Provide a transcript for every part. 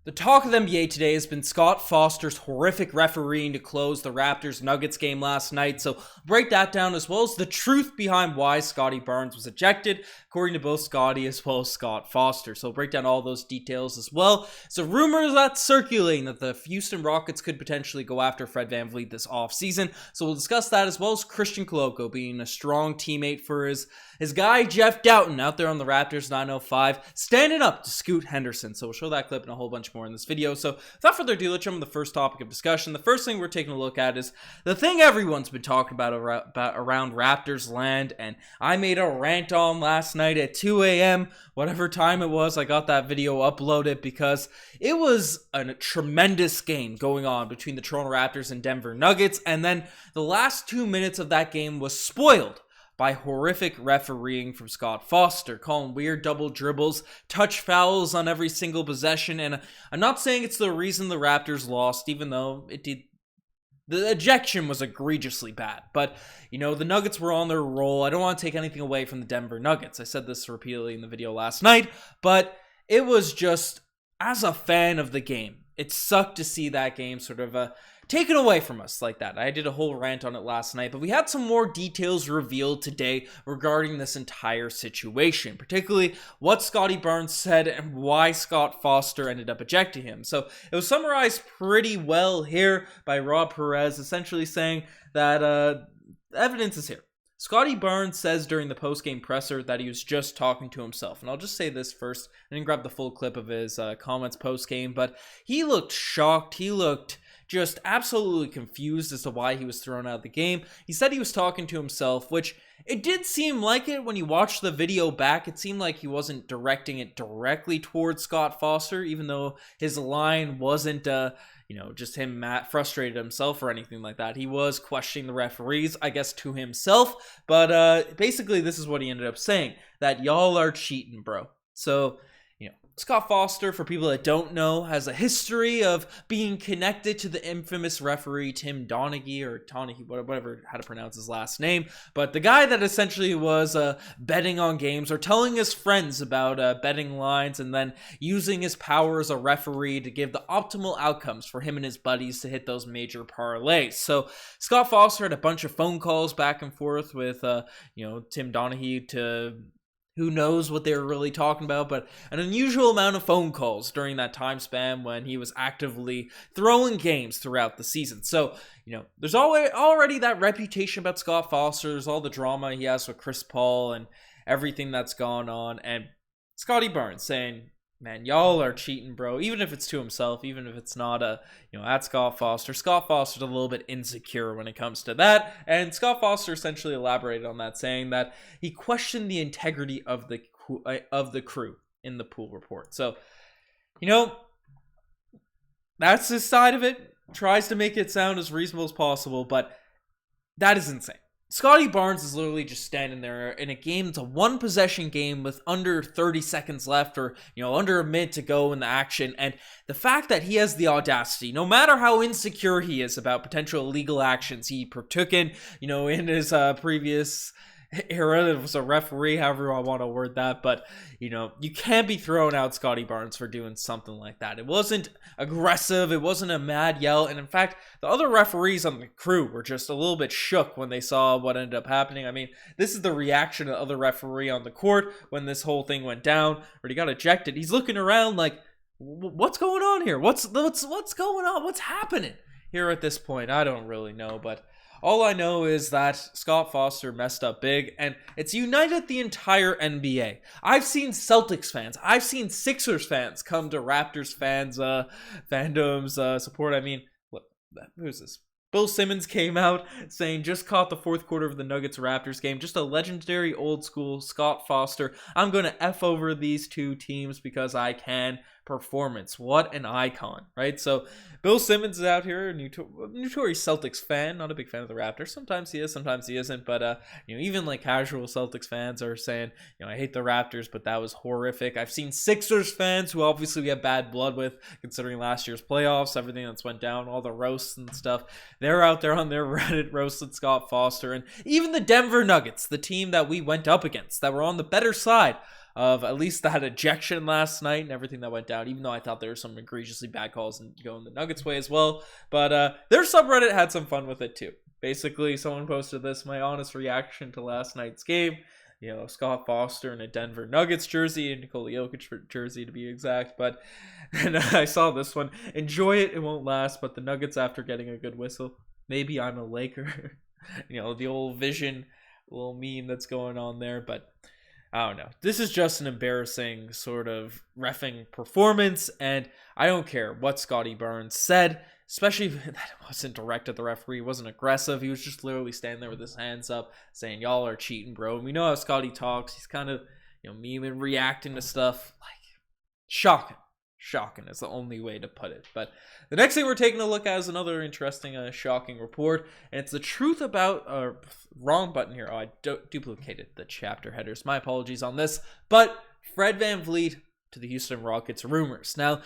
The talk of the NBA today has been Scott Foster's horrific refereeing to close the Raptors-Nuggets game last night, so break that down as well as the truth behind why Scottie Barnes was ejected, according to both Scottie as well as Scott Foster. So break down all those details as well. So rumors that's circulating that the Houston Rockets could potentially go after Fred VanVleet this offseason, so we'll discuss that as well as Christain Koloko being a strong teammate for his guy Jeff Dowtin out there on the Raptors 905, standing up to Scoot Henderson. So we'll show that clip and a whole bunch more in this video. So without further ado, let's jump into the first topic of discussion. The first thing we're taking a look at is the thing everyone's been talking about around Raptors land, and I made a rant on last night at 2 a.m., whatever time it was. I got that video uploaded because it was a tremendous game going on between the Toronto Raptors and Denver Nuggets, and then the last 2 minutes of that game was spoiled by horrific refereeing from Scott Foster, calling weird double dribbles, touch fouls on every single possession, and I'm not saying it's the reason the Raptors lost, even though it did. The ejection was egregiously bad, but, you know, the Nuggets were on their roll. I don't want to take anything away from the Denver Nuggets. I said this repeatedly in the video last night, but it was just, as a fan of the game, it sucked to see that game sort of taken away from us like that. I did a whole rant on it last night, but we had some more details revealed today regarding this entire situation, particularly what Scottie Barnes said and why Scott Foster ended up ejecting him. So it was summarized pretty well here by Rob Perez, essentially saying that evidence is here. Scottie Barnes says during the post-game presser that he was just talking to himself. And I'll just say this first. I didn't grab the full clip of his comments post-game, but he looked shocked. He looked just absolutely confused as to why he was thrown out of the game. He said he was talking to himself, which it did seem like it when you watch the video back. It seemed like he wasn't directing it directly towards Scott Foster, even though his line wasn't just him frustrated himself or anything like that. He was questioning the referees, I guess, to himself. But basically, this is what he ended up saying, that y'all are cheating, bro. So, Scott Foster, for people that don't know, has a history of being connected to the infamous referee Tim Donaghy, or Donaghy, whatever, how to pronounce his last name. But the guy that essentially was betting on games or telling his friends about betting lines and then using his power as a referee to give the optimal outcomes for him and his buddies to hit those major parlays. So Scott Foster had a bunch of phone calls back and forth with, Tim Donaghy to... who knows what they were really talking about, but an unusual amount of phone calls during that time span when he was actively throwing games throughout the season. So, there's already that reputation about Scott Foster. There's all the drama he has with Chris Paul and everything that's gone on. And Scottie Barnes saying, man, y'all are cheating, bro. Even if it's to himself, even if it's not at Scott Foster. Scott Foster's a little bit insecure when it comes to that. And Scott Foster essentially elaborated on that, saying that he questioned the integrity of the crew in the pool report. So, that's his side of it. Tries to make it sound as reasonable as possible, but that is insane. Scottie Barnes is literally just standing there in a game. It's a one-possession game with under 30 seconds left, or, under a minute to go in the action. And the fact that he has the audacity, no matter how insecure he is about potential illegal actions he partook in, in his previous era, it was a referee, however I want to word that, but, you can't be throwing out Scottie Barnes for doing something like that. It wasn't aggressive, it wasn't a mad yell, and in fact, the other referees on the crew were just a little bit shook when they saw what ended up happening. I mean, this is the reaction of the other referee on the court when this whole thing went down, where he got ejected. He's looking around like, what's going on here? What's going on? What's happening here at this point? I don't really know, but all I know is that Scott Foster messed up big, and it's united the entire NBA. I've seen Celtics fans, I've seen Sixers fans come to Raptors fans, fandoms, support. I mean, who's this? Bill Simmons came out saying, just caught the fourth quarter of the Nuggets-Raptors game. Just a legendary old school Scott Foster. I'm going to F over these two teams because I can. Performance. What an icon, right? So Bill Simmons is out here, a notorious Celtics fan, not a big fan of the Raptors. Sometimes he is, sometimes he isn't. But even like casual Celtics fans are saying, I hate the Raptors, but that was horrific. I've seen Sixers fans who obviously we have bad blood with, considering last year's playoffs, everything that's went down, all the roasts and stuff. They're out there on their Reddit roasting Scott Foster, and even the Denver Nuggets, the team that we went up against, that were on the better side of at least that ejection last night and everything that went down, even though I thought there were some egregiously bad calls and going the Nuggets way as well. But their subreddit had some fun with it too. Basically, someone posted this, my honest reaction to last night's game. You know, Scott Foster in a Denver Nuggets jersey, and Nikola Jokic jersey to be exact. But and I saw this one. Enjoy it won't last, but the Nuggets after getting a good whistle. Maybe I'm a Laker. You know, the old Vision little meme that's going on there. But I don't know. This is just an embarrassing sort of reffing performance, and I don't care what Scottie Barnes said. Especially that it wasn't direct at the referee, it wasn't aggressive. He was just literally standing there with his hands up saying, y'all are cheating, bro. And we know how Scottie talks. He's kind of, you know, memeing, reacting to stuff. Like, shocking. Shocking is the only way to put it. But the next thing we're taking a look at is another interesting, shocking report. And it's the truth about, wrong button here. Oh, I duplicated the chapter headers. My apologies on this. But Fred VanVleet to the Houston Rockets rumors. Now,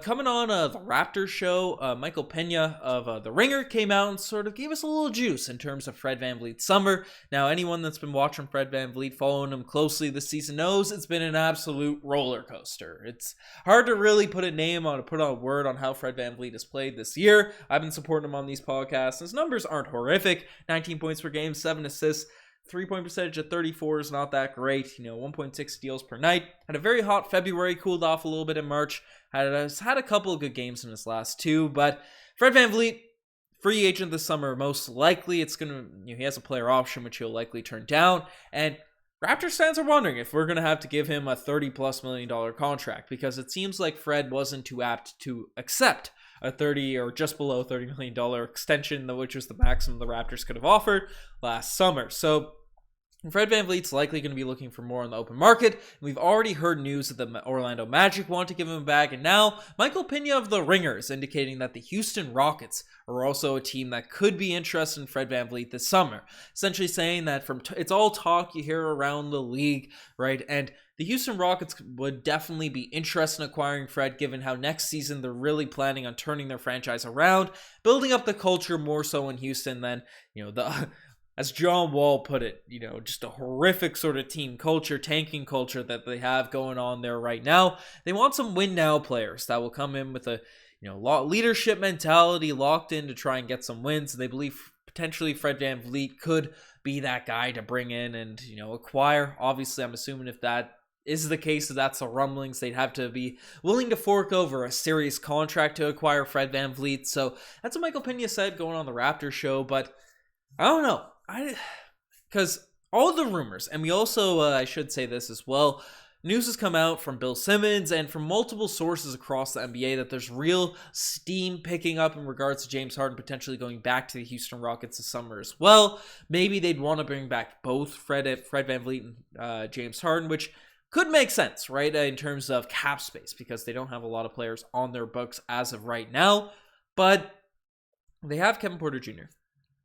coming on the Raptors show, Michael Pena of The Ringer came out and sort of gave us a little juice in terms of Fred VanVleet's summer. Now, anyone that's been watching Fred VanVleet, following him closely this season knows it's been an absolute roller coaster. It's hard to really put a word on how Fred VanVleet has played this year. I've been supporting him on these podcasts. His numbers aren't horrific. 19 points per game, 7 assists. 3-point percentage at 34 is not that great. You know, 1.6 steals per night. Had a very hot February, cooled off a little bit in March. Has had a couple of good games in his last two. But Fred VanVleet, free agent this summer, most likely. He has a player option, which he'll likely turn down. And Raptors fans are wondering if we're going to have to give him a $30+ million contract, because it seems like Fred wasn't too apt to accept a $30 or just below $30 million extension, which was the maximum the Raptors could have offered last summer. So Fred VanVleet's likely going to be looking for more on the open market. We've already heard news that the Orlando Magic want to give him back, and now Michael Pena of The Ringer is indicating that the Houston Rockets are also a team that could be interested in Fred VanVleet this summer. Essentially saying that it's all talk you hear around the league, right? And the Houston Rockets would definitely be interested in acquiring Fred, given how next season they're really planning on turning their franchise around, building up the culture more so in Houston than, you know, as John Wall put it, you know, just a horrific sort of team culture, tanking culture that they have going on there right now. They want some win now players that will come in with a, you know, leadership mentality, locked in to try and get some wins. They believe potentially Fred VanVleet could be that guy to bring in and, you know, acquire. Obviously, I'm assuming if that is the case, that's the rumblings, they'd have to be willing to fork over a serious contract to acquire Fred VanVleet. So that's what Michael Pena said going on the Raptors show. But I don't know. Because all the rumors, and we also, I should say this as well, news has come out from Bill Simmons and from multiple sources across the NBA that there's real steam picking up in regards to James Harden potentially going back to the Houston Rockets this summer as well. Maybe they'd want to bring back both Fred VanVleet and James Harden, which could make sense, right, in terms of cap space, because they don't have a lot of players on their books as of right now. But they have Kevin Porter Jr.,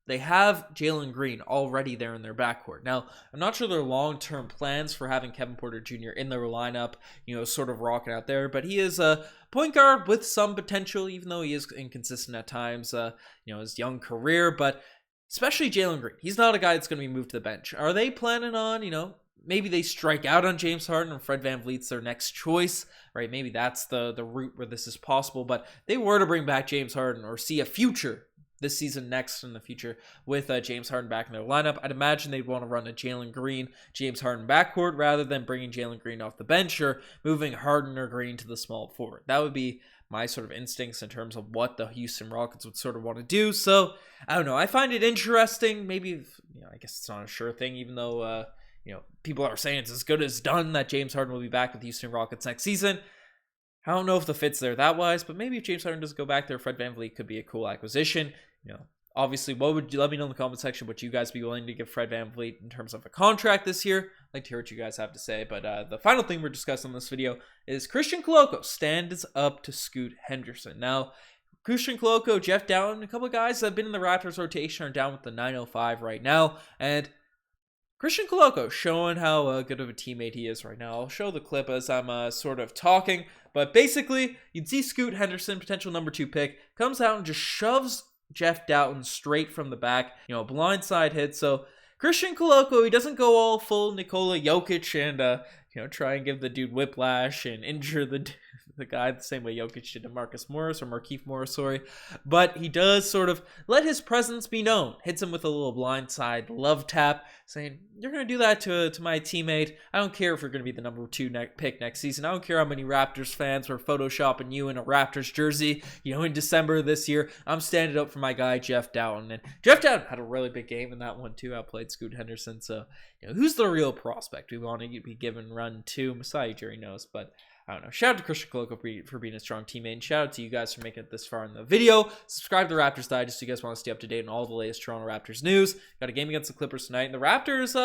they have Jalen Green already there in their backcourt. Now, I'm not sure their long-term plans for having Kevin Porter Jr. in their lineup, you know, sort of rocking out there, but he is a point guard with some potential, even though he is inconsistent at times, you know, his young career, but especially Jalen Green. He's not a guy that's going to be moved to the bench. Are they planning on, you know, maybe they strike out on James Harden and Fred VanVleet's their next choice, right? Maybe that's the route where this is possible, but they were to bring back James Harden or see a future this season, next in the future, with James Harden back in their lineup, I'd imagine they'd want to run a Jalen Green, James Harden backcourt rather than bringing Jalen Green off the bench or moving Harden or Green to the small forward. That would be my sort of instincts in terms of what the Houston Rockets would sort of want to do. So, I don't know. I find it interesting. Maybe, you know, I guess it's not a sure thing, even though, you know, people are saying it's as good as done that James Harden will be back with the Houston Rockets next season. I don't know if the fit's there that wise, but maybe if James Harden doesn't go back there, Fred VanVleet could be a cool acquisition. You know, obviously, what would you let me know in the comment section? Would you guys be willing to give Fred VanVleet in terms of a contract this year? I'd like to hear what you guys have to say. But the final thing we're discussing in this video is Christian Koloko stands up to Scoot Henderson. Now, Christian Koloko, Jeff Dowtin, a couple of guys that have been in the Raptors rotation are down with the 905 right now, and Christian Koloko showing how good of a teammate he is right now. I'll show the clip as I'm sort of talking, but basically, you'd see Scoot Henderson, potential number 2 pick, comes out and just shoves Jeff Dowtin straight from the back, you know, blindside hit. So Christian Koloko, he doesn't go all full Nikola Jokic and, try and give the dude whiplash and injure the guy the same way Jokic did to Markieff Morris, sorry. But he does sort of let his presence be known. Hits him with a little blindside love tap, saying, you're going to do that to my teammate. I don't care if you're going to be the number 2 pick next season. I don't care how many Raptors fans were photoshopping you in a Raptors jersey, in December this year. I'm standing up for my guy, Jeff Dowtin. And Jeff Dowtin had a really big game in that one, too. Outplayed Scoot Henderson. So, who's the real prospect we want to be given run to? Masai Ujiri knows, but I don't know. Shout out to Christain Koloko for being a strong teammate. And shout out to you guys for making it this far in the video. Subscribe to Raptors Digest so you guys want to stay up to date on all the latest Toronto Raptors news. Got a game against the Clippers tonight. And the Raptors,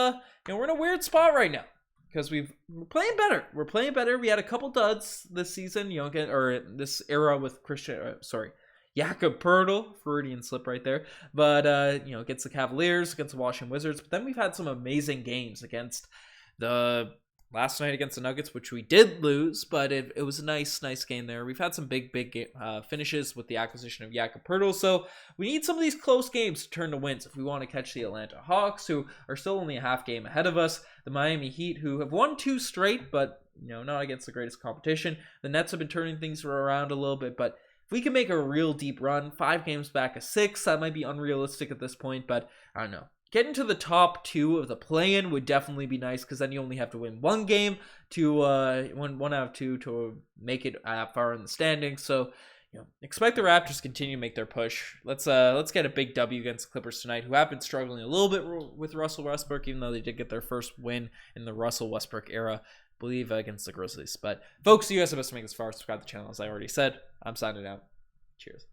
we're in a weird spot right now because we're playing better. We're playing better. We had a couple duds this season, or this era with Jakob Poeltl, Freudian slip right there. But, against the Cavaliers, against the Washington Wizards. But then we've had some amazing games against the last night against the Nuggets, which we did lose, but it was a nice game there. We've had some big finishes with the acquisition of Jakob Poeltl, so we need some of these close games to turn to wins if we want to catch the Atlanta Hawks, who are still only a half game ahead of us, the Miami Heat, who have won 2 straight, but not against the greatest competition. The Nets have been turning things around a little bit, but if we can make a real deep run, 5 games back of 6, that might be unrealistic at this point, but I don't know. Getting to the top 2 of the play-in would definitely be nice because then you only have to win 1 game to one out of 2 to make it far in the standings. So, expect the Raptors to continue to make their push. Let's get a big W against the Clippers tonight, who have been struggling a little bit with Russell Westbrook, even though they did get their first win in the Russell Westbrook era, I believe, against the Grizzlies. But folks, you guys are best to make this far. Subscribe to the channel, as I already said. I'm signing out. Cheers.